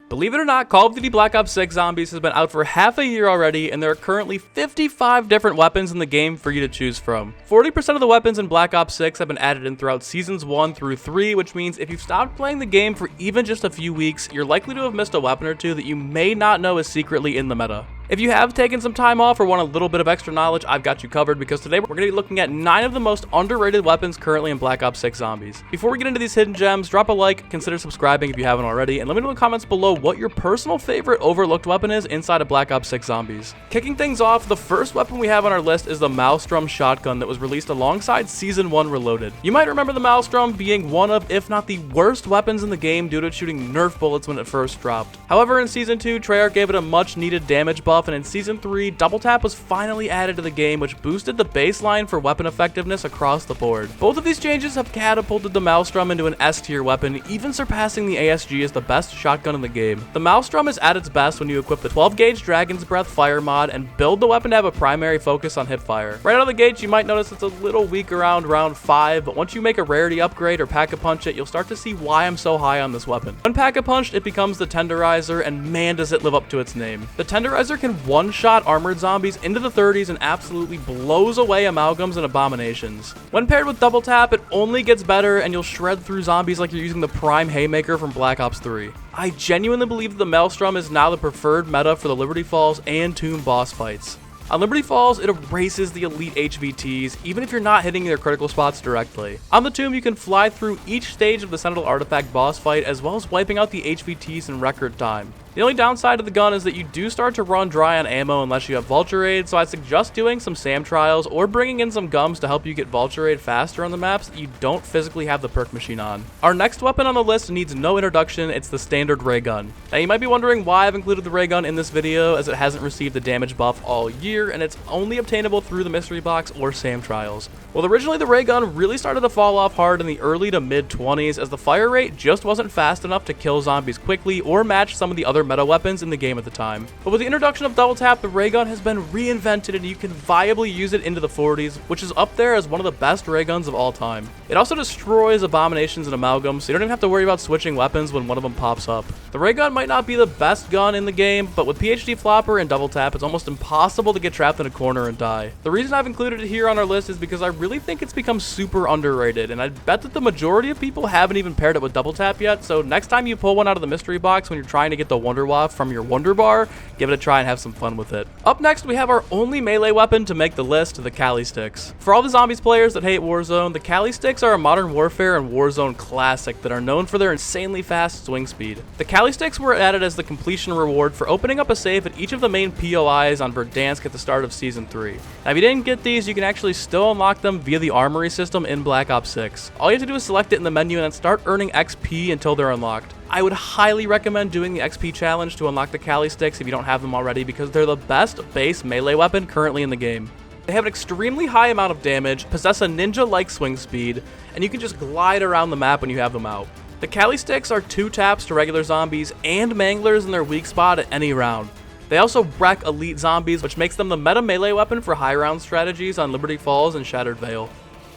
Believe it or not, Call of Duty Black Ops 6 Zombies has been out for half a year already, and there are currently 55 different weapons in the game for you to choose from. 40% of the weapons in Black Ops 6 have been added in throughout Seasons 1 through 3, which means if you've stopped playing the game for even just a few weeks, you're likely to have missed a weapon or two that you may not know is secretly in the meta. If you have taken some time off or want a little bit of extra knowledge, I've got you covered because today we're going to be looking at 9 of the most underrated weapons currently in Black Ops 6 Zombies. Before we get into these hidden gems, drop a like, consider subscribing if you haven't already, and let me know in the comments below what your personal favorite overlooked weapon is inside of Black Ops 6 Zombies. Kicking things off, the first weapon we have on our list is the Maelstrom shotgun that was released alongside Season 1 Reloaded. You might remember the Maelstrom being one of, if not the worst weapons in the game due to it shooting Nerf bullets when it first dropped. However, in Season 2, Treyarch gave it a much needed damage buff, and in Season 3, Double Tap was finally added to the game, which boosted the baseline for weapon effectiveness across the board. Both of these changes have catapulted the Maelstrom into an S tier weapon, even surpassing the ASG as the best shotgun in the game. The Maelstrom is at its best when you equip the 12 gauge Dragon's Breath fire mod and build the weapon to have a primary focus on hip fire. Right out of the gate, you might notice it's a little weak around round 5, but once you make a rarity upgrade or pack-a-punch it, you'll start to see why I'm so high on this weapon. When pack-a-punched, it becomes the Tenderizer, and man does it live up to its name. The Tenderizer can one-shot armored zombies into the 30s and absolutely blows away amalgams and abominations. When paired with Double Tap, it only gets better and you'll shred through zombies like you're using the Prime Haymaker from Black Ops 3. I genuinely believe that the Maelstrom is now the preferred meta for the Liberty Falls and Tomb boss fights. On Liberty Falls, it erases the elite HVTs, even if you're not hitting their critical spots directly. On the Tomb, you can fly through each stage of the Sentinel Artifact boss fight, as well as wiping out the HVTs in record time. The only downside of the gun is that you do start to run dry on ammo unless you have Vulture Aid, so I suggest doing some SAM trials or bringing in some gums to help you get Vulture Aid faster on the maps that you don't physically have the perk machine on. Our next weapon on the list needs no introduction, it's the standard ray gun. Now you might be wondering why I've included the ray gun in this video, as it hasn't received a damage buff all year and it's only obtainable through the mystery box or SAM trials. Well, originally the ray gun really started to fall off hard in the early to mid 20s as the fire rate just wasn't fast enough to kill zombies quickly or match some of the other meta weapons in the game at the time. But with the introduction of Double Tap, the ray gun has been reinvented and you can viably use it into the 40s, which is up there as one of the best ray guns of all time. It also destroys abominations and amalgams, so you don't even have to worry about switching weapons when one of them pops up. The ray gun might not be the best gun in the game, but with PhD Flopper and Double Tap, it's almost impossible to get trapped in a corner and die. The reason I've included it here on our list is because I really think it's become super underrated, and I bet that the majority of people haven't even paired it with Double Tap yet, so next time you pull one out of the mystery box when you're trying to get the Wonder Waff from your Wonder Bar, give it a try and have some fun with it. Up next, we have our only melee weapon to make the list, the Cali Sticks. For all the Zombies players that hate Warzone, the Cali Sticks are a Modern Warfare and Warzone classic that are known for their insanely fast swing speed. The Cali Sticks were added as the completion reward for opening up a safe at each of the main POIs on Verdansk at the start of Season 3. Now, if you didn't get these, you can actually still unlock them via the Armory system in Black Ops 6. All you have to do is select it in the menu and then start earning XP until they're unlocked. I would highly recommend doing the XP challenge to unlock the Cali Sticks if you don't have them already, because they're the best base melee weapon currently in the game. They have an extremely high amount of damage, possess a ninja-like swing speed, and you can just glide around the map when you have them out. The Cali Sticks are 2 taps to regular zombies and manglers in their weak spot at any round. They also wreck elite zombies, which makes them the meta melee weapon for high round strategies on Liberty Falls and Shattered Vale.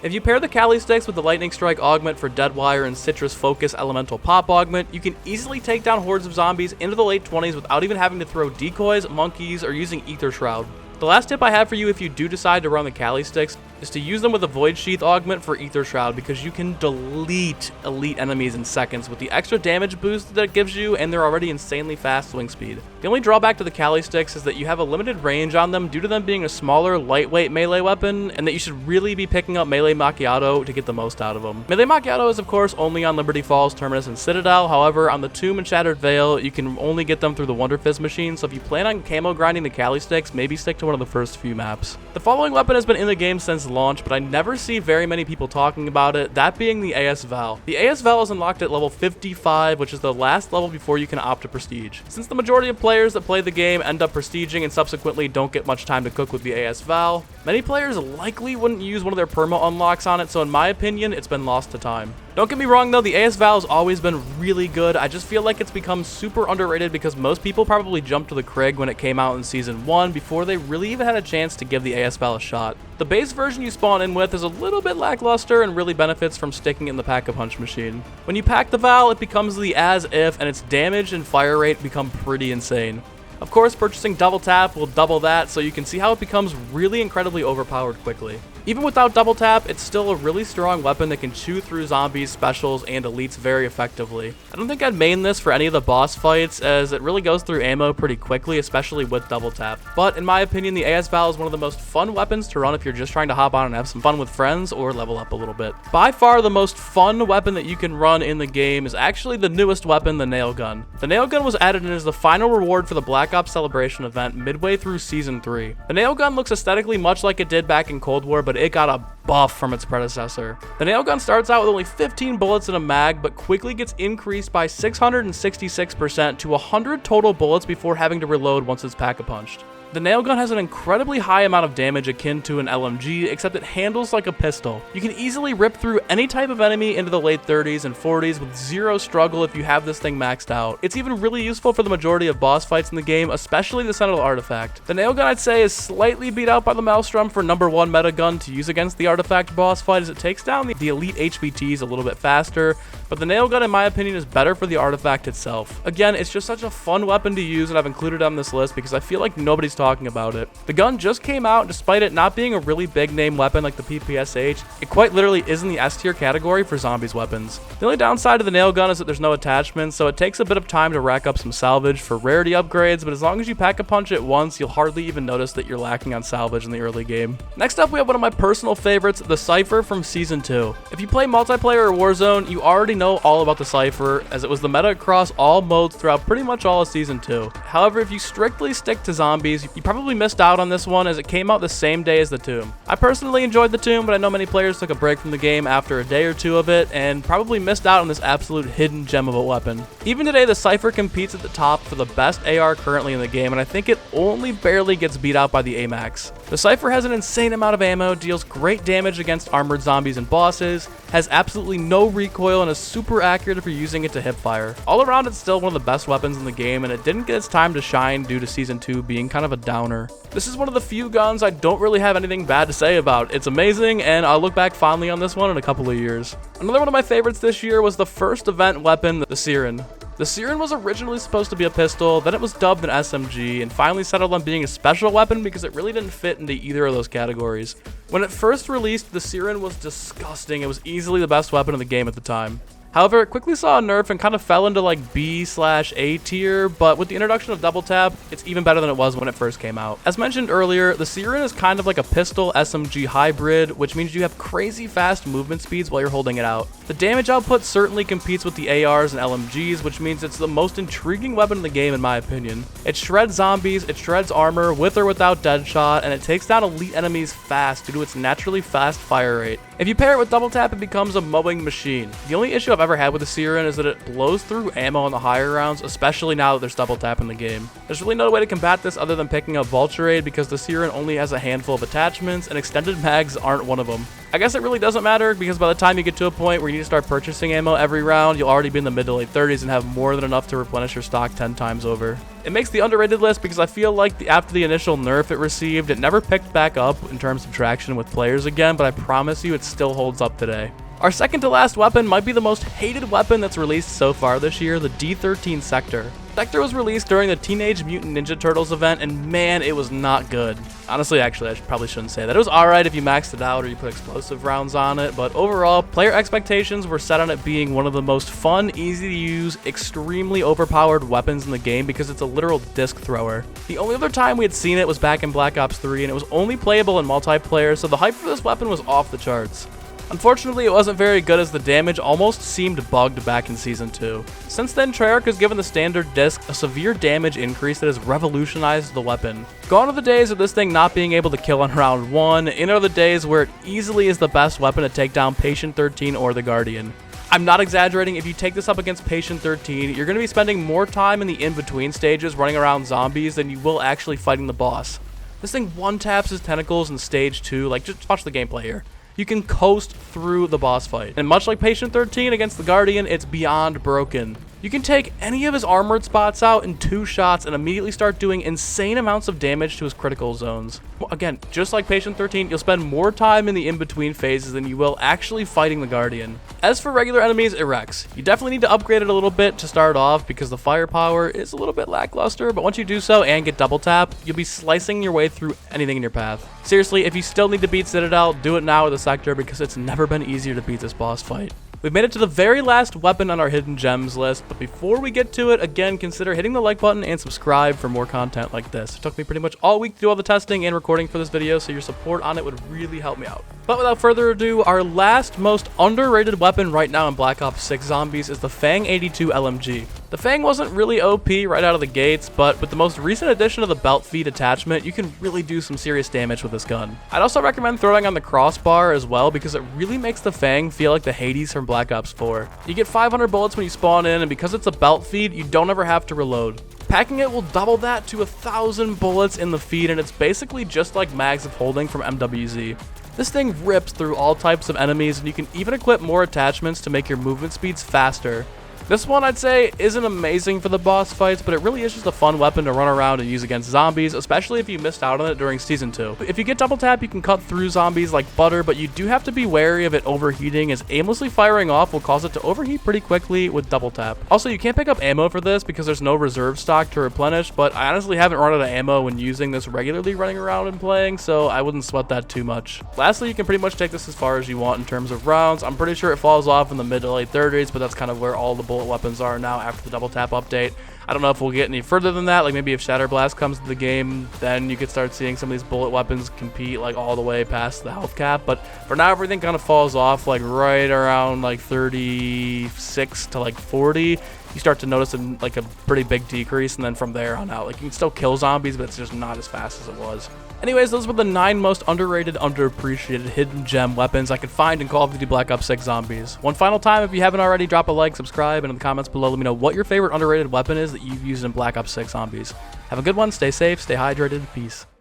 If you pair the Cali Sticks with the Lightning Strike Augment for Deadwire and Citrus Focus Elemental Pop Augment, you can easily take down hordes of zombies into the late 20s without even having to throw decoys, monkeys, or using Ether Shroud. The last tip I have for you if you do decide to run the Cali Sticks is to use them with a Void Sheath Augment for Ether Shroud, because you can delete elite enemies in seconds with the extra damage boost that it gives you and their already insanely fast swing speed. The only drawback to the Cali Sticks is that you have a limited range on them due to them being a smaller, lightweight melee weapon, and that you should really be picking up Melee Macchiato to get the most out of them. Melee Macchiato is of course only on Liberty Falls, Terminus, and Citadel. However, on the Tomb and Shattered Vale, you can only get them through the Wonder Fizz machine, so if you plan on camo grinding the Cali Sticks, maybe stick to one of the first few maps. The following weapon has been in the game since launch, but I never see very many people talking about it, that being the AS Val. The AS Val is unlocked at level 55, which is the last level before you can opt to Prestige. Since the majority of players that play the game end up prestiging and subsequently don't get much time to cook with the AS Val, many players likely wouldn't use one of their perma unlocks on it, so in my opinion, it's been lost to time. Don't get me wrong though, the AS Val has always been really good. I just feel like it's become super underrated because most people probably jumped to the Krig when it came out in Season 1 before they really even had a chance to give the AS Val a shot. The base version you spawn in with is a little bit lackluster and really benefits from sticking in the Pack-a-Punch machine. When you pack the Val, it becomes the as-if, and its damage and fire rate become pretty insane. Of course, purchasing double tap will double that, so you can see how it becomes really incredibly overpowered quickly. Even without double tap, it's still a really strong weapon that can chew through zombies, specials, and elites very effectively. I don't think I'd main this for any of the boss fights, as it really goes through ammo pretty quickly, especially with double tap. But in my opinion, the AS Val is one of the most fun weapons to run if you're just trying to hop on and have some fun with friends or level up a little bit. By far, the most fun weapon that you can run in the game is actually the newest weapon, the nail gun. The nail gun was added in as the final reward for the Black Ops Celebration event midway through Season 3. The nail gun looks aesthetically much like it did back in Cold War, but it got a buff from its predecessor. The nail gun starts out with only 15 bullets in a mag, but quickly gets increased by 666% to 100 total bullets before having to reload once it's pack-a-punched. The nail gun has an incredibly high amount of damage akin to an LMG, except it handles like a pistol. You can easily rip through any type of enemy into the late 30s and 40s with zero struggle if you have this thing maxed out. It's even really useful for the majority of boss fights in the game, especially the Sentinel artifact. The nail gun, I'd say, is slightly beat out by the Maelstrom for #1 meta gun to use against the artifact boss fight, as it takes down the elite HVTs a little bit faster, but the nail gun, in my opinion, is better for the artifact itself. Again, it's just such a fun weapon to use, and I've included it on this list because I feel like nobody's talking about it. The gun just came out, and despite it not being a really big name weapon like the PPSH, it quite literally is in the S tier category for zombies weapons. The only downside of the nail gun is that there's no attachments, so it takes a bit of time to rack up some salvage for rarity upgrades, but as long as you pack-a-punch it once, you'll hardly even notice that you're lacking on salvage in the early game. Next up, we have one of my personal favorites, the Cipher from Season 2. If you play multiplayer or Warzone, you already know all about the Cipher, as it was the meta across all modes throughout pretty much all of Season 2. However, if you strictly stick to zombies, you probably missed out on this one, as it came out the same day as the Tomb. I personally enjoyed the Tomb, but I know many players took a break from the game after a day or two of it, and probably missed out on this absolute hidden gem of a weapon. Even today, the Cipher competes at the top for the best AR currently in the game, and I think it only barely gets beat out by the AMAX. The Cipher has an insane amount of ammo, deals great damage against armored zombies and bosses, has absolutely no recoil, and is super accurate if you're using it to hipfire. All around, it's still one of the best weapons in the game, and it didn't get its time to shine due to Season 2 being kind of a downer. This is one of the few guns I don't really have anything bad to say about. It's amazing, and I'll look back fondly on this one in a couple of years. Another one of my favorites this year was the first event weapon, the Siren. The Siren was originally supposed to be a pistol, then it was dubbed an SMG, and finally settled on being a special weapon because it really didn't fit into either of those categories. When it first released, the Siren was disgusting. It was easily the best weapon in the game at the time. However, it quickly saw a nerf and kind of fell into like B/A tier, but with the introduction of double tap, it's even better than it was when it first came out. As mentioned earlier, the Siren is kind of like a pistol SMG hybrid, which means you have crazy fast movement speeds while you're holding it out. The damage output certainly competes with the ARs and LMGs, which means it's the most intriguing weapon in the game in my opinion. It shreds zombies, it shreds armor with or without deadshot, and it takes down elite enemies fast due to its naturally fast fire rate. If you pair it with double tap, it becomes a mowing machine. The only issue I've ever had with the Siren is that it blows through ammo in the higher rounds, especially now that there's double tap in the game. There's really no way to combat this other than picking up Vulture Aid because the Siren only has a handful of attachments, and extended mags aren't one of them. I guess it really doesn't matter because by the time you get to a point where you need to start purchasing ammo every round, you'll already be in the mid to late 30s and have more than enough to replenish your stock 10 times over. It makes the underrated list because I feel like after the initial nerf it received, it never picked back up in terms of traction with players again, but I promise you it still holds up today. Our second to last weapon might be the most hated weapon that's released so far this year, the D13 Sector. Sector was released during the Teenage Mutant Ninja Turtles event, and man, it was not good. Honestly, actually, probably shouldn't say that. It was alright if you maxed it out or you put explosive rounds on it, but overall, player expectations were set on it being one of the most fun, easy to use, extremely overpowered weapons in the game because it's a literal disc thrower. The only other time we had seen it was back in Black Ops 3, and it was only playable in multiplayer, so the hype for this weapon was off the charts. Unfortunately, it wasn't very good as the damage almost seemed bugged back in Season 2. Since then, Treyarch has given the standard disc a severe damage increase that has revolutionized the weapon. Gone are the days of this thing not being able to kill on round 1, in are the days where it easily is the best weapon to take down Patient 13 or the Guardian. I'm not exaggerating, if you take this up against Patient 13, you're going to be spending more time in the in-between stages running around zombies than you will actually fighting the boss. This thing one-taps his tentacles in stage 2, like just watch the gameplay here. You can coast through the boss fight. And much like Patient 13 against the Guardian, it's beyond broken. You can take any of his armored spots out in 2 shots and immediately start doing insane amounts of damage to his critical zones. Again, just like Patient 13, you'll spend more time in the in-between phases than you will actually fighting the Guardian. As for regular enemies, it wrecks. You definitely need to upgrade it a little bit to start off because the firepower is a little bit lackluster, but once you do so and get double tap, you'll be slicing your way through anything in your path. Seriously, if you still need to beat Citadel, do it now with the Sector because it's never been easier to beat this boss fight. We've made it to the very last weapon on our hidden gems list, but before we get to it, again, consider hitting the like button and subscribe for more content like this. It took me pretty much all week to do all the testing and recording for this video, so your support on it would really help me out. But without further ado, our last most underrated weapon right now in Black Ops 6 Zombies is the Fang 82 LMG. The Fang wasn't really OP right out of the gates, but with the most recent addition of the belt feed attachment, you can really do some serious damage with this gun. I'd also recommend throwing on the crossbar as well because it really makes the Fang feel like the Hades from Black Ops 4. You get 500 bullets when you spawn in, and because it's a belt feed, you don't ever have to reload. Packing it will double that to 1,000 bullets in the feed, and it's basically just like Mags of Holding from MWZ. This thing rips through all types of enemies, and you can even equip more attachments to make your movement speeds faster. This one, I'd say, isn't amazing for the boss fights, but it really is just a fun weapon to run around and use against zombies, especially if you missed out on it during Season 2. If you get double tap, you can cut through zombies like butter, but you do have to be wary of it overheating, as aimlessly firing off will cause it to overheat pretty quickly with double tap. Also, you can't pick up ammo for this because there's no reserve stock to replenish, but I honestly haven't run out of ammo when using this regularly running around and playing, so I wouldn't sweat that too much. Lastly, you can pretty much take this as far as you want in terms of rounds. I'm pretty sure it falls off in the mid to late 30s, but that's kind of where all the bullet weapons are now after the double tap update. I don't know if we'll get any further than that, like maybe if Shatter Blast comes to the game, then you could start seeing some of these bullet weapons compete like all the way past the health cap, but for now everything kind of falls off like right around like 36 to like 40. You start to notice like a pretty big decrease, and then from there on out, like you can still kill zombies, but it's just not as fast as it was. Anyways, those were the 9 most underrated, underappreciated hidden gem weapons I could find in Call of Duty Black Ops 6 Zombies. One final time, if you haven't already, drop a like, subscribe, and in the comments below, let me know what your favorite underrated weapon is that you've used in Black Ops 6 Zombies. Have a good one, stay safe, stay hydrated, peace.